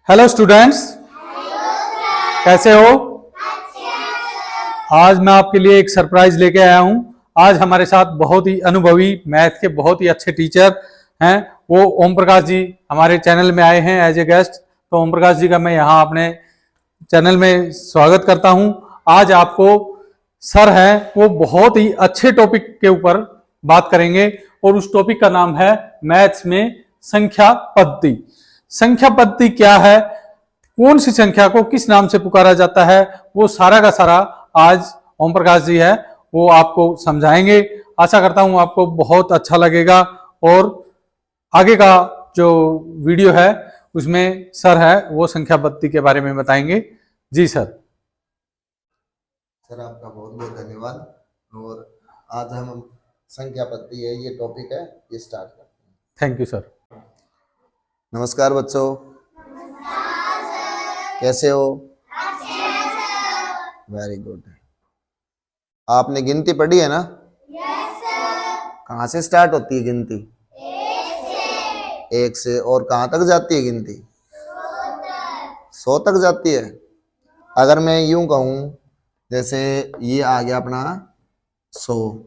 Hello students, कैसे हो? आज मैं आपके लिए एक सरप्राइज लेके आया हूं। आज हमारे साथ बहुत ही अनुभवी मैथ के बहुत ही अच्छे टीचर हैं, वो ओम प्रकाश जी हमारे चैनल में आए हैं एज ए गेस्ट। तो ओम प्रकाश जी का मैं यहाँ अपने चैनल में स्वागत करता हूं। आज आपको सर हैं वो बहुत ही अच्छे टॉपिक के ऊपर बात करेंगे और उस टॉपिक का नाम है मैथ्स में संख्या पद्धति। संख्या पद्धति क्या है, कौन सी संख्या को किस नाम से पुकारा जाता है, वो सारा का सारा आज ओम प्रकाश जी है वो आपको समझाएंगे। आशा करता हूं आपको बहुत अच्छा लगेगा और आगे का जो वीडियो है उसमें सर है वो संख्या पद्धति के बारे में बताएंगे। जी सर। सर आपका बहुत बहुत धन्यवाद। और आज हम संख्या पद्धति है, ये टॉपिक है, ये स्टार्ट करते हैं। Thank you sir. नमस्कार बच्चों, कैसे हो? Very good. आपने गिनती पढ़ी है ना? Yes sir. कहाँ से स्टार्ट होती है गिनती? एक से। और कहाँ तक जाती है गिनती? 100 तक जाती है। अगर मैं यूं कहूं, जैसे ये आ गया अपना 100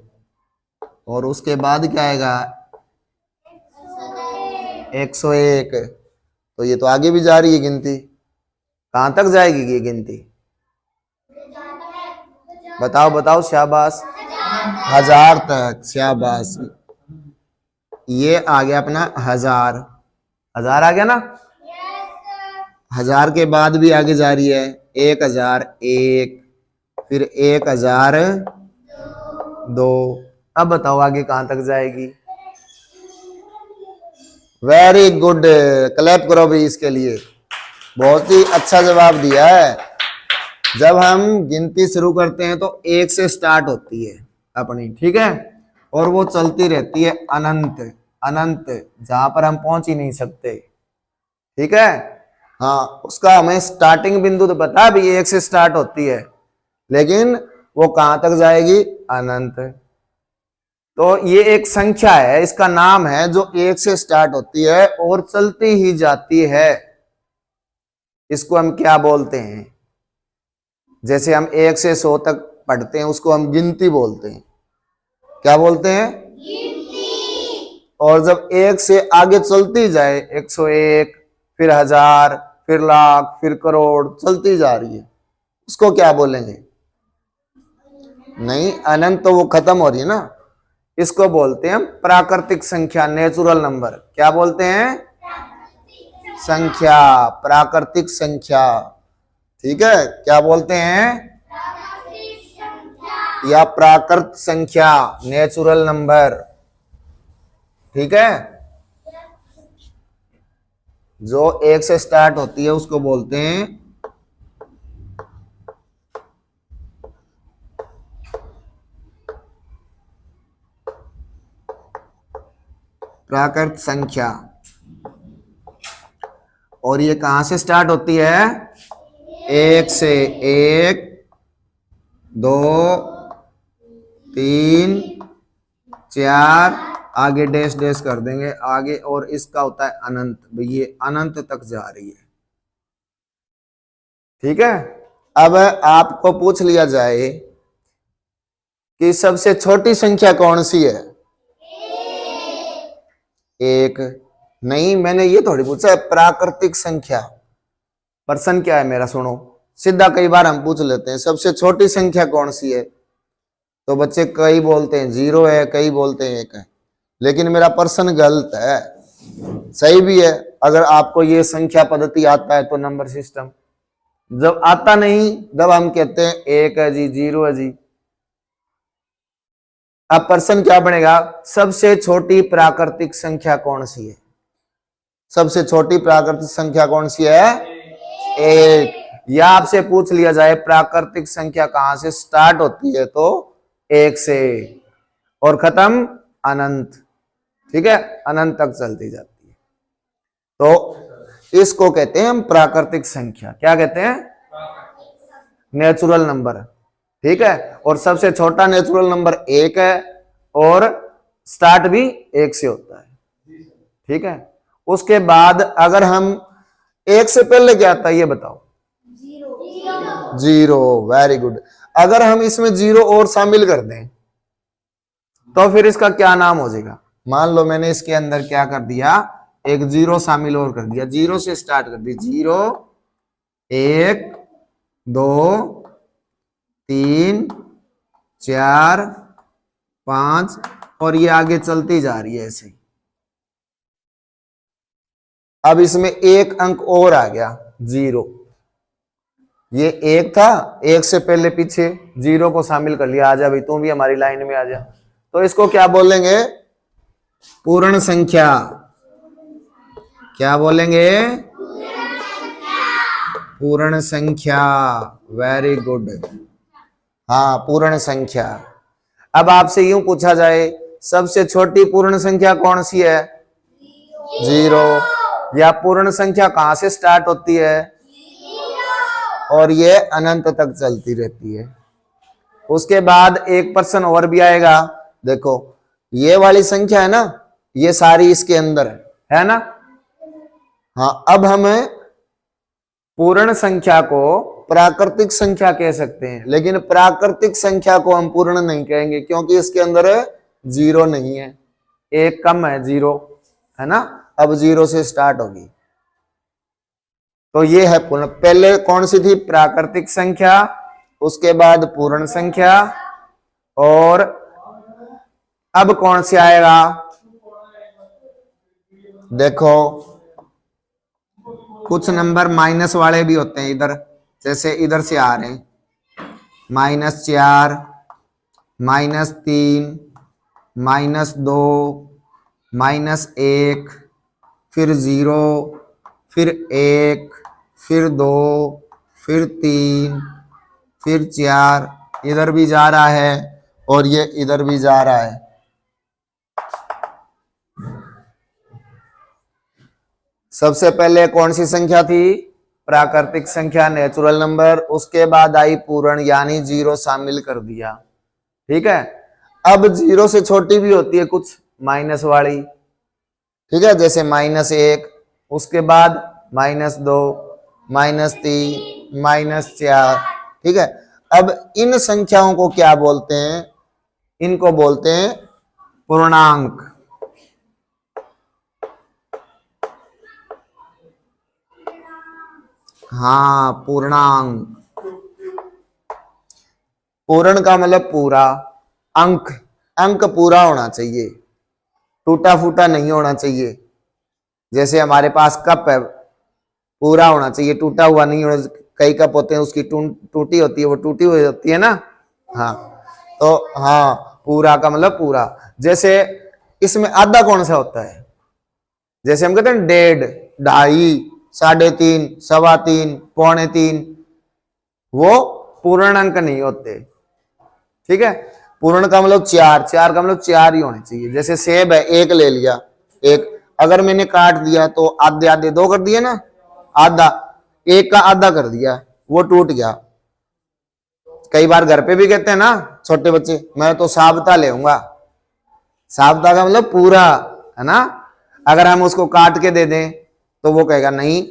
और उसके बाद क्या आएगा? 101। तो ये तो आगे भी जा रही है गिनती। कहाँ तक जाएगी ये गिनती? बताओ बताओ, शाबाश। 1000 तक, शाबाश। ये आ गया अपना 1000। 1000 आ गया ना? 1000 के बाद भी आगे जा रही है 1001, फिर 1002। अब बताओ आगे कहां तक जाएगी? वेरी गुड, क्लैप करो भी इसके लिए। बहुत ही अच्छा जवाब दिया है। जब हम गिनती शुरू करते हैं तो 1 से स्टार्ट होती है अपनी, ठीक है, और वो चलती रहती है अनंत अनंत, जहां पर हम पहुंच ही नहीं सकते, ठीक है। हाँ, उसका हमें स्टार्टिंग बिंदु तो पता है भी 1 से स्टार्ट होती है, लेकिन वो कहां तक जाएगी? अनंत। तो ये एक संख्या है, इसका नाम है, जो 1 से स्टार्ट होती है और चलती ही जाती है। इसको हम क्या बोलते हैं? जैसे हम 1 से 100 तक पढ़ते हैं, उसको हम गिनती बोलते हैं। क्या बोलते हैं? गिनती। और जब 1 से आगे चलती जाए, 101, फिर 1000, फिर लाख, फिर करोड़, चलती जा रही है, उसको क्या बोलेंगे? नहीं, अनंत तो वो खत्म हो रही है ना। इसको बोलते हैं प्राकृतिक संख्या, नेचुरल नंबर। क्या बोलते हैं? संख्या, प्राकृतिक संख्या, ठीक है। क्या बोलते हैं? या प्राकृत संख्या, नेचुरल नंबर, ठीक है। जो 1 से स्टार्ट होती है उसको बोलते हैं प्राकृत संख्या। और ये कहां से स्टार्ट होती है? 1 से। 1, 2, 3, 4, आगे डैश डैश कर देंगे आगे, और इसका होता है अनंत। ये अनंत तक जा रही है, ठीक है। अब आपको पूछ लिया जाए कि सबसे छोटी संख्या कौन सी है? 1। नहीं, मैंने ये थोड़ी पूछा है प्राकृतिक संख्या। प्रश्न क्या है मेरा? सुनो सीधा, कई बार हम पूछ लेते हैं सबसे छोटी संख्या कौन सी है, तो बच्चे कई बोलते हैं 0 है, कई बोलते हैं 1 है, लेकिन मेरा प्रश्न गलत है। सही भी है। अगर आपको ये संख्या पद्धति आता है तो नंबर सिस्टम, जब आता नहीं तब हम कहते हैं 1 है जी, 0 है जी। अब प्रश्न क्या बनेगा? सबसे छोटी प्राकृतिक संख्या कौन सी है? सबसे छोटी प्राकृतिक संख्या कौन सी है? 1। या आपसे पूछ लिया जाए प्राकृतिक संख्या कहां से स्टार्ट होती है, तो 1 से और खत्म अनंत, ठीक है, अनंत तक चलती जाती है। तो इसको कहते हैं हम प्राकृतिक संख्या। क्या कहते हैं? नेचुरल नंबर, ठीक है। और सबसे छोटा नेचुरल नंबर 1 है और स्टार्ट भी 1 से होता है, ठीक है। उसके बाद अगर हम एक से पहले क्या आता है ये बताओ? जीरो। Very good. अगर हम इसमें जीरो और शामिल कर दें तो फिर इसका क्या नाम हो जाएगा? मान लो मैंने इसके अंदर क्या कर दिया, एक जीरो शामिल और कर दिया, जीरो से स्टार्ट कर दी, 0 1 2 3 4 5 और ये आगे चलती जा रही है ऐसे। अब इसमें एक अंक और आ गया 0, ये एक था, एक से पहले पीछे जीरो को शामिल कर लिया। आजा भाई तू भी हमारी लाइन में आ जा। तो इसको क्या बोलेंगे? पूर्ण संख्या। क्या बोलेंगे? पूर्ण संख्या। Very good. हाँ, पूर्ण संख्या। अब आपसे यूं पूछा जाए सबसे छोटी पूर्ण संख्या कौन सी है? 0। या पूर्ण संख्या कहां से स्टार्ट होती है? और ये अनंत तक चलती रहती है। उसके बाद एक पर्सन और भी आएगा। देखो ये वाली संख्या है ना, ये सारी इसके अंदर है ना। हाँ, अब हमें पूर्ण संख्या को प्राकृतिक संख्या कह सकते हैं, लेकिन प्राकृतिक संख्या को हम पूर्ण नहीं कहेंगे क्योंकि इसके अंदर जीरो नहीं है, एक कम है, 0 है ना। अब 0 से स्टार्ट होगी। तो ये है पूर्ण। पहले कौन सी थी? प्राकृतिक संख्या, उसके बाद पूर्ण संख्या, और अब कौन सी आएगा? देखो कुछ नंबर माइनस वाले भी होते हैं इधर, जैसे इधर से आ रहे हैं, -4 -3 -2 -1 फिर 0 फिर 1 फिर 2 फिर 3 फिर 4, इधर भी जा रहा है और ये इधर भी जा रहा है। सबसे पहले कौन सी संख्या थी? प्राकृतिक संख्या, नेचुरल नंबर। उसके बाद आई पूर्ण, यानी 0 शामिल कर दिया। ठीक है। अब 0 से छोटी भी होती है कुछ माइनस वाली, ठीक है, जैसे -1, उसके बाद -2 -3 -4। ठीक है। अब इन संख्याओं को क्या बोलते हैं? इनको बोलते हैं पूर्णांक। हाँ, पूर्णांक। पूर्ण का मतलब पूरा, अंक, अंक पूरा होना चाहिए, टूटा फूटा नहीं होना चाहिए। जैसे हमारे पास कप है, पूरा होना चाहिए, टूटा हुआ नहीं होना। कई कप होते हैं उसकी टूटी होती है, वो टूटी हुई होती है ना। हाँ, तो हाँ, पूरा का मतलब पूरा। जैसे इसमें आधा कौन सा होता है? जैसे हम कहते हैं 1.5, 2.5, 3.5, 3.25, 3.25, वो पूर्ण अंक नहीं होते। ठीक है। पूर्ण का मतलब 4, 4 का मतलब 4 ही होने चाहिए। जैसे सेब है, एक ले लिया, एक, अगर मैंने काट दिया तो आधे आधे 2 कर दिए ना, आधा, एक का आधा कर दिया, वो टूट गया। कई बार घर पे भी कहते हैं ना छोटे बच्चे, मैं तो साबता ले आऊंगा। साबता का मतलब पूरा, है ना। अगर हम उसको काट के दे दें तो वो कहेगा नहीं।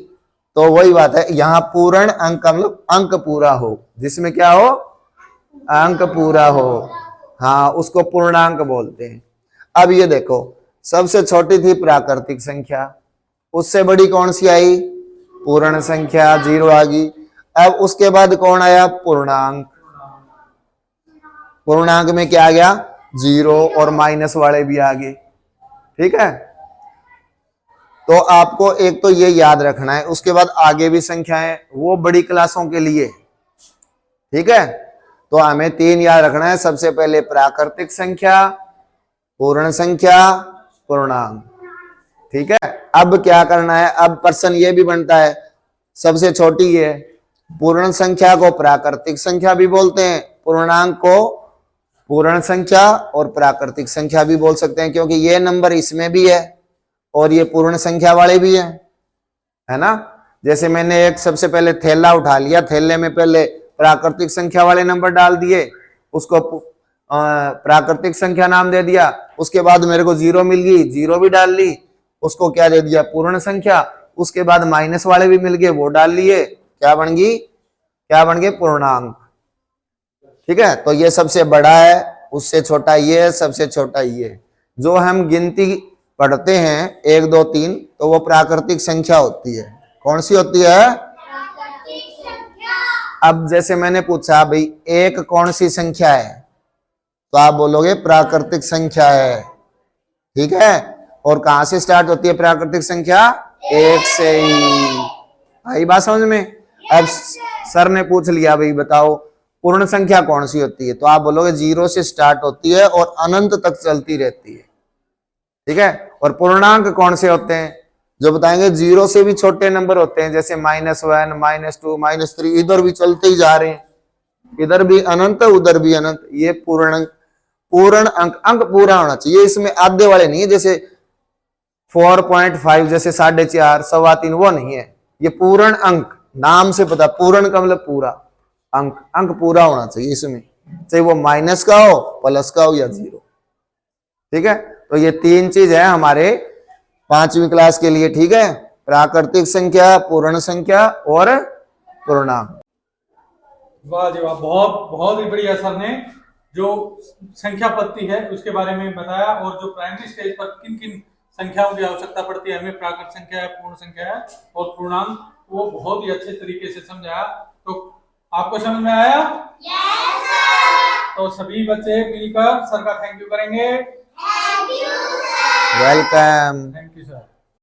तो वही बात है, यहाँ पूर्ण अंक का मतलब अंक पूरा हो, जिसमें क्या हो? अंक पूरा हो। हाँ, उसको पूर्णांक बोलते हैं। अब ये देखो, सबसे छोटी थी प्राकृतिक संख्या, उससे बड़ी कौन सी आई? पूर्ण संख्या, 0 आ गई। अब उसके बाद कौन आया? पूर्णांक। पूर्णांक में क्या आ गया? 0 और माइनस वाले भी आ गए। ठीक है। तो आपको एक तो ये याद रखना है। उसके बाद आगे भी संख्याएं, वो बड़ी क्लासों के लिए। ठीक है। तो हमें 3 याद रखना है। सबसे पहले प्राकृतिक संख्या, पूर्ण संख्या, पूर्णांक। ठीक है। अब क्या करना है? अब प्रश्न ये भी बनता है, सबसे छोटी है, पूर्ण संख्या को प्राकृतिक संख्या भी बोलते हैं, पूर्णांक को पूर्ण संख्या और प्राकृतिक संख्या भी बोल सकते हैं, क्योंकि ये नंबर इसमें भी है और ये पूर्ण संख्या वाले भी है ना। जैसे मैंने एक सबसे पहले थैला उठा लिया, थैले में पहले प्राकृतिक संख्या वाले नंबर डाल दिए, उसको प्राकृतिक संख्या नाम दे दिया। उसके बाद मेरे को 0 मिल गई, 0 भी डाल ली, उसको क्या दे दिया? पूर्ण संख्या। उसके बाद माइनस वाले भी मिल गए, वो डाल लिए, क्या बन गई, क्या बन गए, पूर्णांक। ठीक है, तो ये सबसे बड़ा है, उससे छोटा ये है, सबसे छोटा ये है। जो हम गिनती पढ़ते हैं 1 2 3, तो वो प्राकृतिक संख्या होती है। कौन सी होती है? अब जैसे मैंने पूछा भाई एक कौन सी संख्या है, तो आप बोलोगे प्राकृतिक संख्या है। ठीक है, और कहां से स्टार्ट होती है प्राकृतिक संख्या? 1 से ही। आई बात समझ में? अब सर ने पूछ लिया भाई बताओ पूर्ण संख्या कौन सी होती है, तो आप बोलोगे 0 से स्टार्ट होती है और अनंत तक चलती रहती है। ठीक है, और पूर्णांक कौन से होते हैं? जो बताएंगे 0 से भी छोटे नंबर होते हैं, जैसे -1 -2 -3, इधर भी चलते ही जा रहे हैं, इधर भी अनंत उधर भी अनंत। ये पूर्ण अंक, अंक पूरा होना चाहिए, इसमें आधे वाले नहीं है, जैसे 4.5 जैसे 4.5 3.25 वो नहीं है, ये पूर्ण अंक। नाम से पता, पूर्ण का मतलब पूरा, अंक अंक पूरा होना चाहिए इसमें, चाहे वो माइनस का हो, प्लस का हो या 0। ठीक है, तो ये 3 चीज है हमारे 5वीं क्लास के लिए। ठीक है, प्राकृतिक संख्या, पूर्ण संख्या और पूर्णांक। वाह जी वाह, बहुत बहुत ही बढ़िया सर ने जो संख्या पद्धति है उसके बारे में बताया, और जो प्राइमरी स्टेज पर किन किन संख्याओं की आवश्यकता पड़ती है हमें, प्राकृत संख्या है, पूर्ण संख्या है और पूर्णांक, वो बहुत ही अच्छे तरीके से समझाया। तो आपको समझ में आया? Yes sir. तो सभी बच्चे मिलकर सर का थैंक यू करेंगे। Thank you sir. Welcome. Thank you sir.